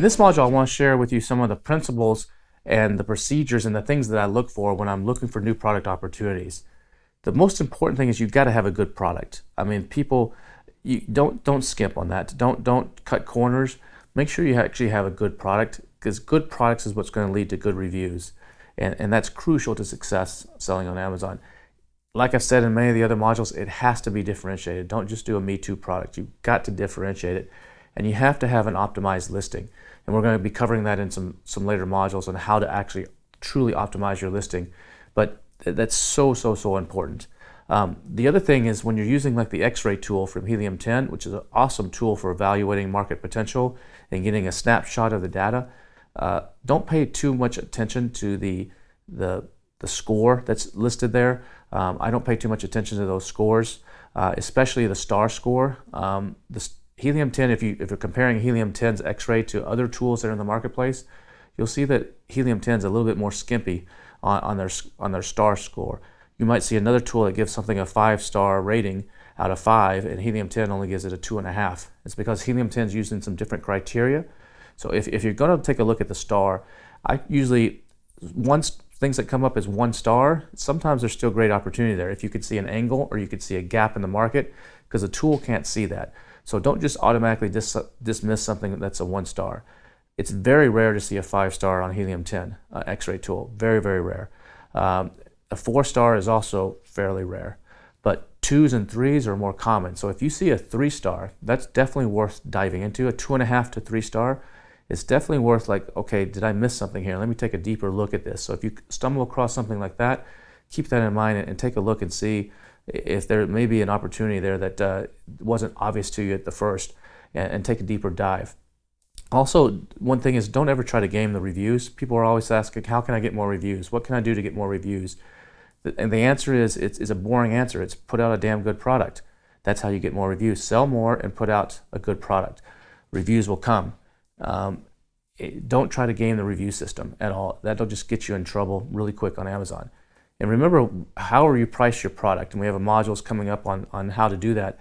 In this module, I want to share with you some of the principles and the procedures and the things that I look for when I'm looking for new product opportunities. The most important thing is you've got to have a good product. I mean, people, you don't skimp on that. Don't cut corners. Make sure you actually have a good product, because good products is what's going to lead to good reviews, and that's crucial to success selling on Amazon. Like I've said in many of the other modules, it has to be differentiated. Don't just do a Me Too product. You've got to differentiate it, and you have to have an optimized listing. And we're going to be covering that in some later modules on how to actually truly optimize your listing. But that's so important. The other thing is when you're using like the X-ray tool from Helium 10, which is an awesome tool for evaluating market potential and getting a snapshot of the data, don't pay too much attention to the score that's listed there. I don't pay too much attention to those scores, especially the star score. Helium 10, if you're comparing Helium 10's X-ray to other tools that are in the marketplace, you'll see that Helium 10 is a little bit more skimpy on their star score. You might see another tool that gives something a 5-star rating out of 5, and Helium 10 only gives it a 2.5. It's because Helium 10 is using some different criteria. So if you're going to take a look at the star, I usually, things that come up as 1 star, sometimes there's still great opportunity there. If you could see an angle or you could see a gap in the market, because the tool can't see that. So don't just automatically dismiss something that's a 1 star. It's very rare to see a 5-star on Helium 10 X-ray tool. Very rare. A 4-star is also fairly rare, but 2s and 3s are more common. So if you see a 3-star, that's definitely worth diving into. A 2.5 to 3-star, it's definitely worth like, okay, did I miss something here? Let me take a deeper look at this. So if you stumble across something like that, keep that in mind and take a look and see if there may be an opportunity there that wasn't obvious to you at the first, and take a deeper dive. Also, one thing is, don't ever try to game the reviews. People are always asking, how can I get more reviews? What can I do to get more reviews? And the answer is, it's a boring answer. It's put out a damn good product. That's how you get more reviews. Sell more and put out a good product. Reviews will come. Don't try to game the review system at all. That'll just get you in trouble really quick on Amazon. And remember, however you price your product, and we have modules coming up on how to do that,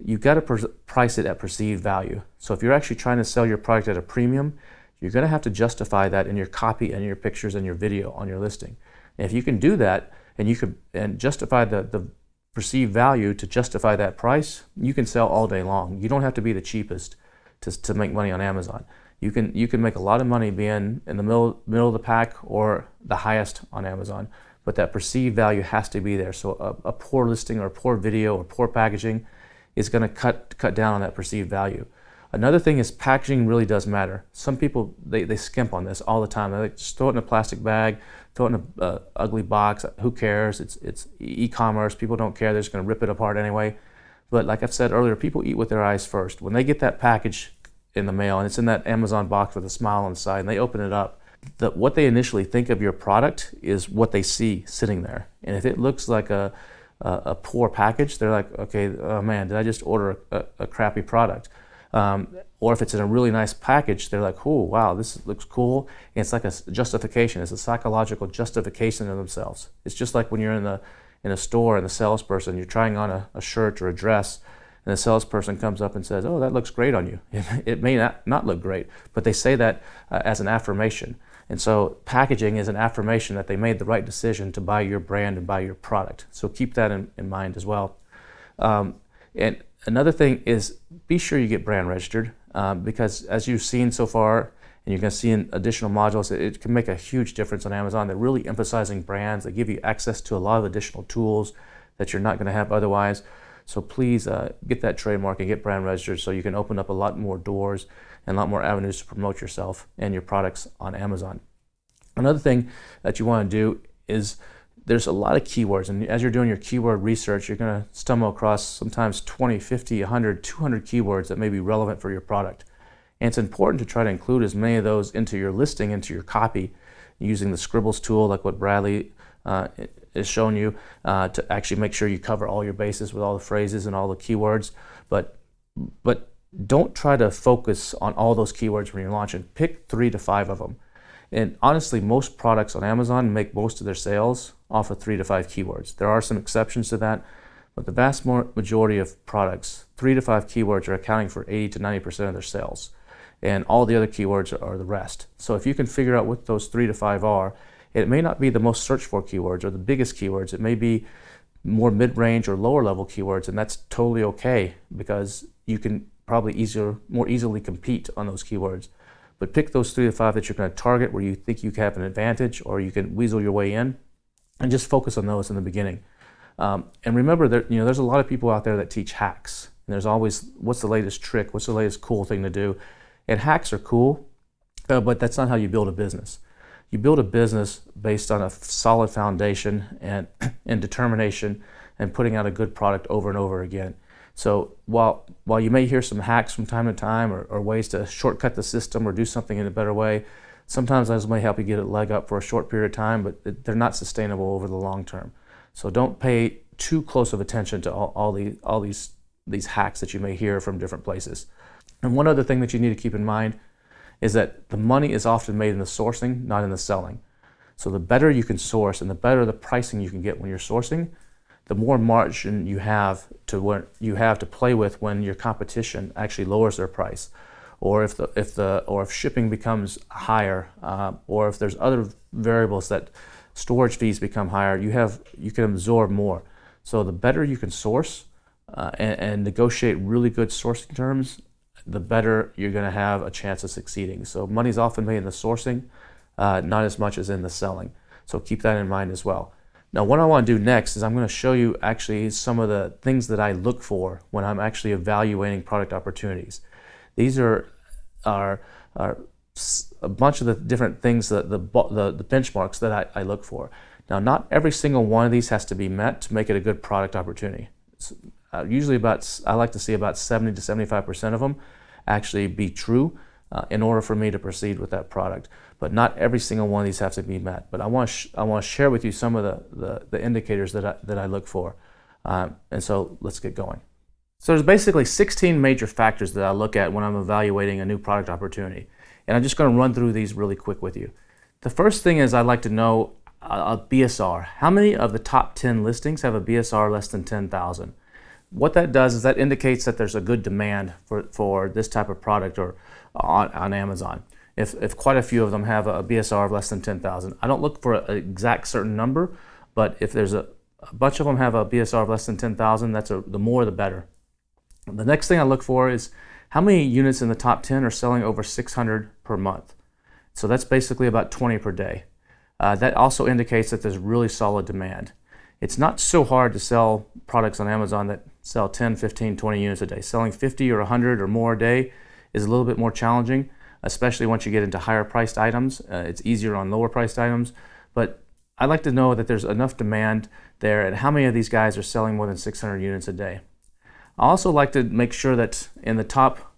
you've got to price it at perceived value. So if you're actually trying to sell your product at a premium, you're going to have to justify that in your copy and your pictures and your video on your listing. And if you can do that, and you can justify the perceived value to justify that price, you can sell all day long. You don't have to be the cheapest to make money on Amazon. You can make a lot of money being in the middle of the pack or the highest on Amazon. But that perceived value has to be there. So a poor listing or a poor video or poor packaging is going to cut down on that perceived value. Another thing is packaging really does matter. Some people, they skimp on this all the time. They like, just throw it in a plastic bag, throw it in an ugly box. Who cares? It's e-commerce. People don't care. They're just going to rip it apart anyway. But like I've said earlier, people eat with their eyes first. When they get that package in the mail and it's in that Amazon box with a smile on the side and they open it up, what they initially think of your product is what they see sitting there. And if it looks like a poor package, they're like, okay, oh man, did I just order a crappy product? Or if it's in a really nice package, they're like, oh wow, this looks cool. And it's like a justification. It's a psychological justification of themselves. It's just like when you're in a store and the salesperson, you're trying on a shirt or a dress, and the salesperson comes up and says, oh, that looks great on you. It may not look great, but they say that as an affirmation. And so packaging is an affirmation that they made the right decision to buy your brand and buy your product. So keep that in mind as well. And another thing is, be sure you get brand registered, because as you've seen so far, and you're going to see in additional modules, it can make a huge difference on Amazon. They're really emphasizing brands. They give you access to a lot of additional tools that you're not going to have otherwise. So please get that trademark and get brand registered so you can open up a lot more doors and a lot more avenues to promote yourself and your products on Amazon. Another thing that you want to do is, there's a lot of keywords, and as you're doing your keyword research, you're going to stumble across sometimes 20, 50, 100, 200 keywords that may be relevant for your product. And it's important to try to include as many of those into your listing, into your copy, using the Scribbles tool like what Bradley is showing you, to actually make sure you cover all your bases with all the phrases and all the keywords. But don't try to focus on all those keywords when you're launching. Pick 3 to 5 of them. And honestly, most products on Amazon make most of their sales off of 3 to 5 keywords. There are some exceptions to that, but the vast majority of products, 3 to 5 keywords are accounting for 80 to 90% of their sales. and all the other keywords are the rest. So if you can figure out what those 3 to 5 are, it may not be the most searched for keywords or the biggest keywords. It may be more mid-range or lower level keywords, and that's totally okay because you can probably more easily compete on those keywords. But pick those 3 to 5 that you're going to target where you think you have an advantage or you can weasel your way in, and just focus on those in the beginning. And remember that there's a lot of people out there that teach hacks. And there's always what's the latest trick, what's the latest cool thing to do. And hacks are cool, but that's not how you build a business. You build a business based on a solid foundation and determination and putting out a good product over and over again. So while you may hear some hacks from time to time or ways to shortcut the system or do something in a better way, sometimes those may help you get a leg up for a short period of time, but they're not sustainable over the long term. So don't pay too close of attention to all these hacks that you may hear from different places. And one other thing that you need to keep in mind is that the money is often made in the sourcing, not in the selling. So the better you can source and the better the pricing you can get when you're sourcing, the more margin you have to play with when your competition actually lowers their price, or if shipping becomes higher, or if there's other variables that storage fees become higher, you can absorb more. So the better you can source and negotiate really good sourcing terms, the better you're going to have a chance of succeeding. So money's often made in the sourcing, not as much as in the selling. So keep that in mind as well. Now, what I want to do next is I'm going to show you actually some of the things that I look for when I'm actually evaluating product opportunities. These are a bunch of the different things, the benchmarks that I look for. Now, not every single one of these has to be met to make it a good product opportunity. Usually I like to see about 70 to 75% of them actually be true in order for me to proceed with that product. But not every single one of these have to be met. But I want to share with you some of the indicators that I look for. And so let's get going. So there's basically 16 major factors that I look at when I'm evaluating a new product opportunity. And I'm just going to run through these really quick with you. The first thing is I'd like to know a BSR. How many of the top 10 listings have a BSR less than 10,000? What that does is that indicates that there's a good demand for this type of product or on Amazon. If quite a few of them have a BSR of less than 10,000. I don't look for an exact certain number, but if there's a bunch of them have a BSR of less than 10,000, the more the better. The next thing I look for is how many units in the top 10 are selling over 600 per month. So that's basically about 20 per day. That also indicates that there's really solid demand. It's not so hard to sell products on Amazon that sell 10, 15, 20 units a day. Selling 50 or 100 or more a day is a little bit more challenging, especially once you get into higher priced items. It's easier on lower priced items, but I like to know that there's enough demand there and how many of these guys are selling more than 600 units a day. I also like to make sure that in the top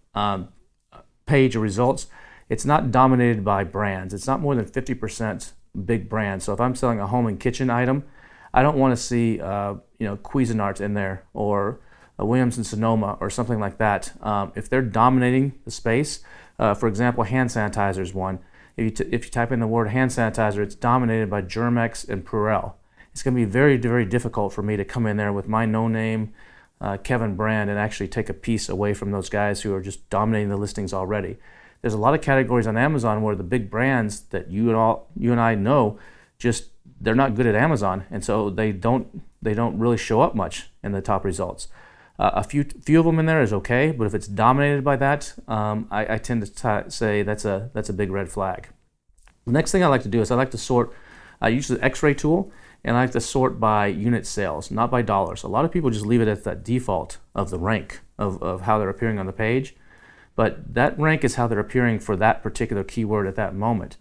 page of results, it's not dominated by brands. It's not more than 50% big brands. So if I'm selling a home and kitchen item, I don't want to see Cuisinart in there or a Williams & Sonoma or something like that. If they're dominating the space, for example, hand sanitizer is one. If you type in the word hand sanitizer, it's dominated by Germ-X and Purell. It's going to be very, very difficult for me to come in there with my no-name Kevin brand and actually take a piece away from those guys who are just dominating the listings already. There's a lot of categories on Amazon where the big brands that you and I know they're not good at Amazon, and so they don't really show up much in the top results. A few of them in there is okay, but if it's dominated by that, I tend to say that's a big red flag. The next thing I like to do is I like to sort. I use the X-ray tool, and I like to sort by unit sales, not by dollars. A lot of people just leave it at that default of the rank of how they're appearing on the page, but that rank is how they're appearing for that particular keyword at that moment.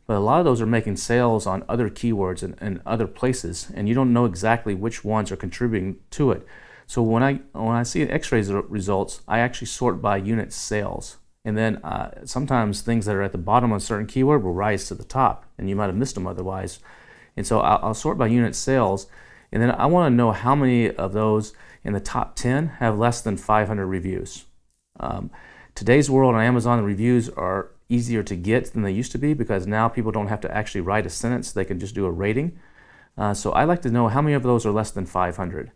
But a lot of those are making sales on other keywords and other places, and you don't know exactly which ones are contributing to it. So when I see an X-ray results, I actually sort by unit sales. And then sometimes things that are at the bottom of a certain keyword will rise to the top, and you might have missed them otherwise. And so I'll sort by unit sales, and then I want to know how many of those in the top 10 have less than 500 reviews. Today's world on Amazon, the reviews are easier to get than they used to be because now people don't have to actually write a sentence, they can just do a rating. So I like to know how many of those are less than 500.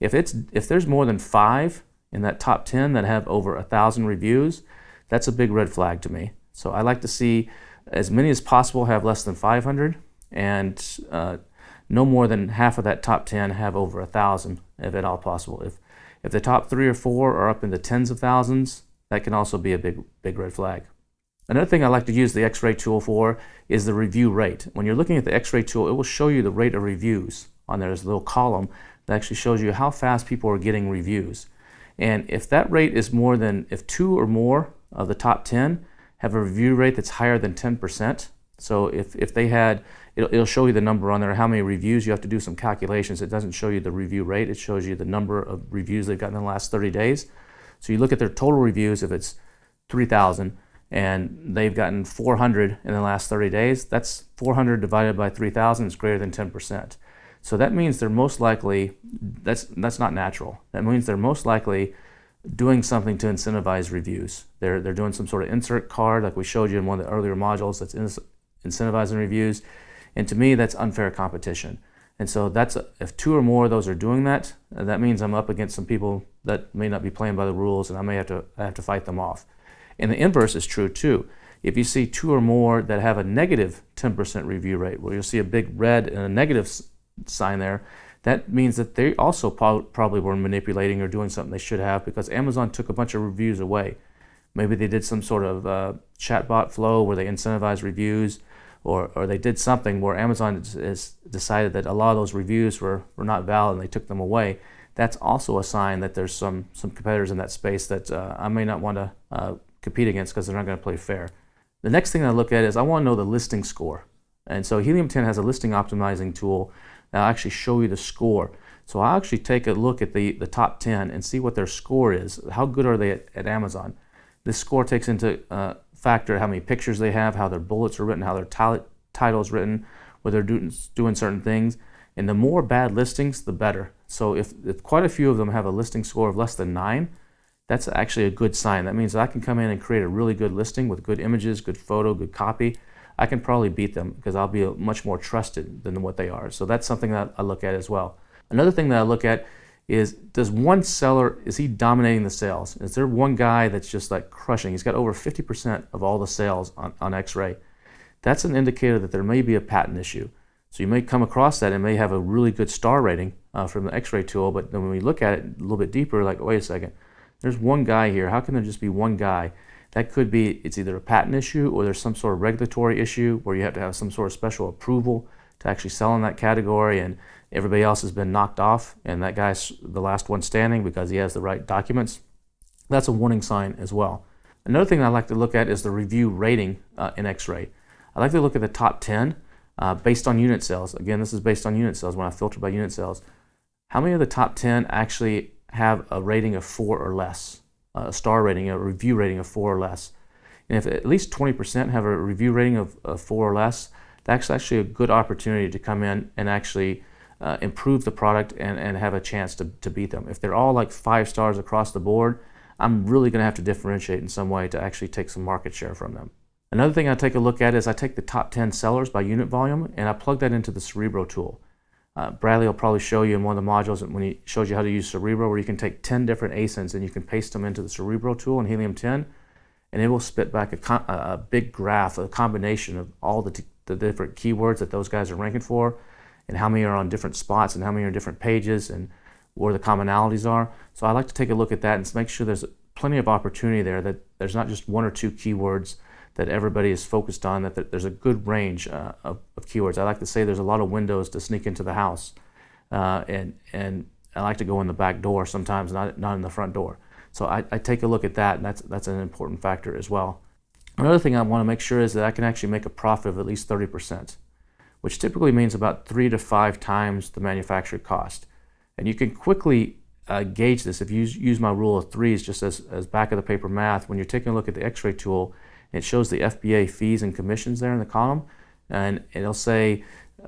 If there's more than 5 in that top 10 that have over 1,000 reviews, that's a big red flag to me. So I like to see as many as possible have less than 500, and no more than half of that top 10 have over 1,000, if at all possible. If the top 3 or 4 are up in the tens of thousands, that can also be a big red flag. Another thing I like to use the X-ray tool for is the review rate. When you're looking at the X-ray tool, it will show you the rate of reviews on there. There's a little column that actually shows you how fast people are getting reviews. And if that rate is more than, if 2 or more of the top 10 have a review rate that's higher than 10%, so if they had, it'll show you the number on there, how many reviews. You have to do some calculations. It doesn't show you the review rate. It shows you the number of reviews they've gotten in the last 30 days. So you look at their total reviews. If it's 3,000 and they've gotten 400 in the last 30 days, that's 400 divided by 3,000 is greater than 10%. So that means they're most likely, that's not natural. That means they're most likely doing something to incentivize reviews. They're doing some sort of insert card like we showed you in one of the earlier modules that's incentivizing reviews. And to me, that's unfair competition. And so that's, if 2 or more of those are doing that, that means I'm up against some people that may not be playing by the rules, and I have to fight them off. And the inverse is true too. If you see 2 or more that have a negative 10% review rate, where you'll see a big red and a negative sign there, that means that they also probably were manipulating or doing something they should have, because Amazon took a bunch of reviews away. Maybe they did some sort of chatbot flow where they incentivize reviews, or they did something where Amazon has decided that a lot of those reviews were not valid and they took them away. That's also a sign that there's some competitors in that space that I may not want to compete against, because they're not going to play fair. The next thing I look at is I want to know the listing score. And so Helium 10 has a listing optimizing tool that'll actually show you the score. So I'll actually take a look at the top 10 and see what their score is. How good are they at Amazon? This score takes into factor how many pictures they have, how their bullets are written, how their title is written, whether they're doing certain things. And the more bad listings, the better. So if quite a few of them have a listing score of less than 9, that's actually a good sign. That means that I can come in and create a really good listing with good images, good photo, good copy. I can probably beat them because I'll be much more trusted than what they are. So that's something that I look at as well. Another thing that I look at is, does one seller, is he dominating the sales? Is there one guy that's just like crushing? He's got over 50% of all the sales on X-Ray. That's an indicator that there may be a patent issue. So you may come across that and may have a really good star rating from the X-Ray tool, but then when we look at it a little bit deeper, like, wait a second, there's one guy here. How can there just be one guy? That could be, it's either a patent issue or there's some sort of regulatory issue where you have to have some sort of special approval to actually sell in that category, and everybody else has been knocked off and that guy's the last one standing because he has the right documents. That's a warning sign as well. Another thing I like to look at is the review rating in X-Ray. I like to look at the top 10 based on unit sales. Again, this is based on unit sales when I filter by unit sales. How many of the top 10 actually have a rating of 4 or less? A star rating, a review rating of 4 or less. And if at least 20% have a review rating of 4 or less, that's actually a good opportunity to come in and actually improve the product and have a chance to beat them. If they're all like 5 stars across the board, I'm really going to have to differentiate in some way to actually take some market share from them. Another thing I take a look at is I take the top 10 sellers by unit volume and I plug that into the Cerebro tool. Bradley will probably show you in one of the modules when he shows you how to use Cerebro, where you can take 10 different ASINs and you can paste them into the Cerebro tool in Helium 10, and it will spit back a big graph, a combination of all the different keywords that those guys are ranking for, and how many are on different spots and how many are different pages and where the commonalities are. So I like to take a look at that and make sure there's plenty of opportunity there, that there's not just 1 or 2 keywords that everybody is focused on, that there's a good range of keywords. I like to say there's a lot of windows to sneak into the house, and I like to go in the back door sometimes, not in the front door. So I take a look at that, and that's an important factor as well. Another thing I want to make sure is that I can actually make a profit of at least 30%, which typically means about 3 to 5 times the manufacturer cost. And you can quickly gauge this if you use my rule of threes just as back of the paper math. When you're taking a look at the X-Ray tool, it shows the FBA fees and commissions there in the column, and it'll say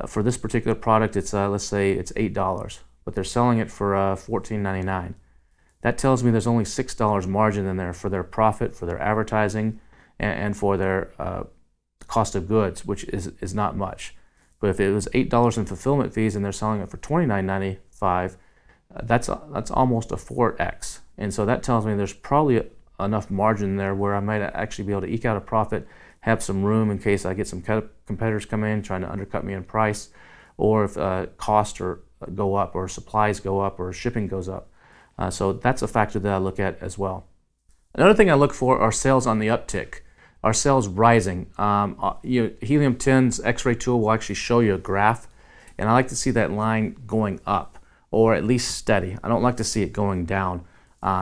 for this particular product, it's let's say it's $8, but they're selling it for $14.99. That tells me there's only $6 margin in there for their profit, for their advertising, and for their cost of goods, which is not much. But if it was $8 in fulfillment fees and they're selling it for $29.95, that's almost a 4x. And so that tells me there's probably enough margin there where I might actually be able to eke out a profit, have some room in case I get some competitors come in trying to undercut me in price, or if costs go up, or supplies go up, or shipping goes up. So that's a factor that I look at as well. Another thing I look for are sales on the uptick. Are sales rising? Helium 10's X-ray tool will actually show you a graph, and I like to see that line going up, or at least steady. I don't like to see it going down.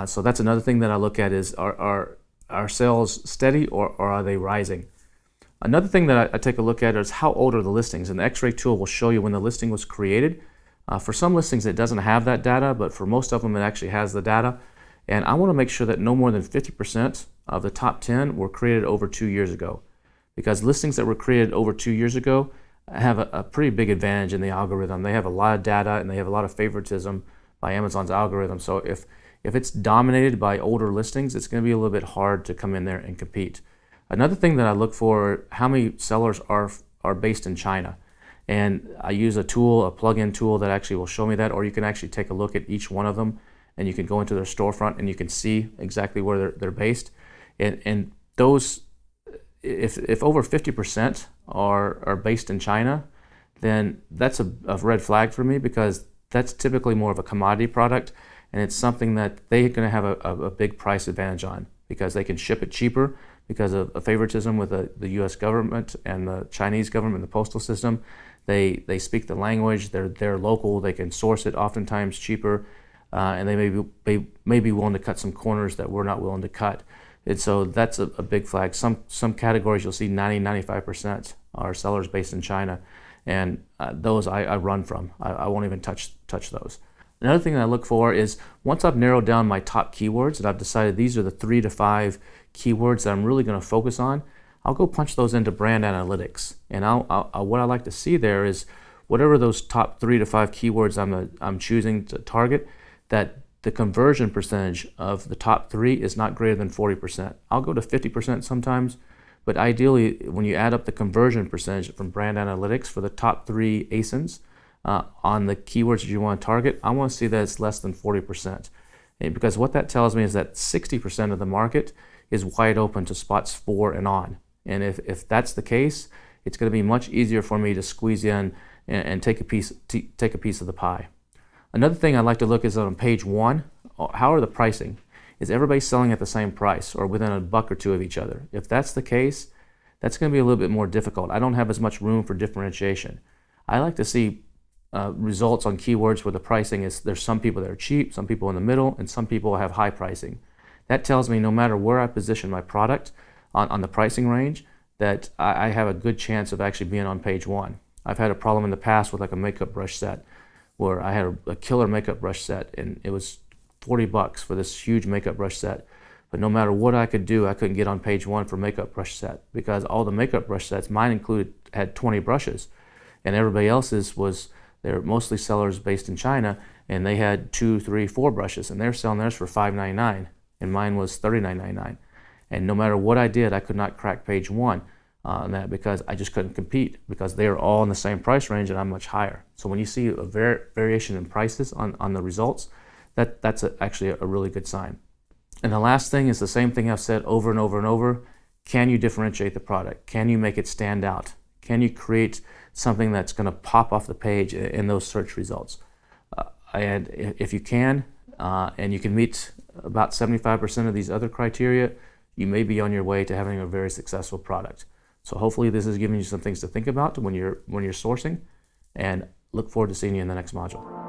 So that's another thing that I look at is are sales steady, or are they rising? Another thing that I take a look at is how old are the listings, and the X-ray tool will show you when the listing was created. For some listings it doesn't have that data, but for most of them it actually has the data. And I want to make sure that no more than 50% of the top 10 were created over 2 years ago, because listings that were created over 2 years ago have a pretty big advantage in the algorithm. They have a lot of data and they have a lot of favoritism by Amazon's algorithm. So if it's dominated by older listings, it's going to be a little bit hard to come in there and compete. Another thing that I look for, how many sellers are based in China. And I use a tool, a plug-in tool that actually will show me that, or you can actually take a look at each one of them and you can go into their storefront and you can see exactly where they're based. And those, if over 50% are based in China, then that's a red flag for me, because that's typically more of a commodity product, and it's something that they're going to have a big price advantage on, because they can ship it cheaper because of a favoritism with the U.S. government and the Chinese government, the postal system. They speak the language, they're local, they can source it oftentimes cheaper, and they may be willing to cut some corners that we're not willing to cut. And so that's a big flag. Some categories you'll see 90-95% are sellers based in China, and those I run from. I won't even touch those. Another thing that I look for is, once I've narrowed down my top keywords and I've decided these are the 3 to 5 keywords that I'm really going to focus on, I'll go punch those into brand analytics. And what I like to see there is whatever those top 3 to 5 keywords I'm choosing to target, that the conversion percentage of the top 3 is not greater than 40%. I'll go to 50% sometimes, but ideally when you add up the conversion percentage from brand analytics for the top 3 ASINs on the keywords that you want to target, I want to see that it's less than 40%. Because what that tells me is that 60% of the market is wide open to spots 4 and on. And if that's the case, it's going to be much easier for me to squeeze in and take a piece of the pie. Another thing I like to look is on page 1, how are the pricing? Is everybody selling at the same price or within a buck or two of each other? If that's the case, that's going to be a little bit more difficult. I don't have as much room for differentiation. I like to see results on keywords where the pricing is, there's some people that are cheap, some people in the middle, and some people have high pricing. That tells me no matter where I position my product on the pricing range, that I have a good chance of actually being on page 1. I've had a problem in the past with like a makeup brush set, where I had a killer makeup brush set and it was $40 for this huge makeup brush set. But no matter what I could do, I couldn't get on page 1 for makeup brush set, because all the makeup brush sets, mine had 20 brushes, and everybody else's they're mostly sellers based in China, and they had 2, 3, 4 brushes, and they're selling theirs for $5.99, and mine was $39.99. And no matter what I did, I could not crack page 1 on that, because I just couldn't compete, because they are all in the same price range and I'm much higher. So when you see a variation in prices on the results, that's actually a really good sign. And the last thing is the same thing I've said over and over and over. Can you differentiate the product? Can you make it stand out? Can you create something that's going to pop off the page in those search results? And if you can, and you can meet about 75% of these other criteria, you may be on your way to having a very successful product. So hopefully this is giving you some things to think about when you're sourcing, and look forward to seeing you in the next module.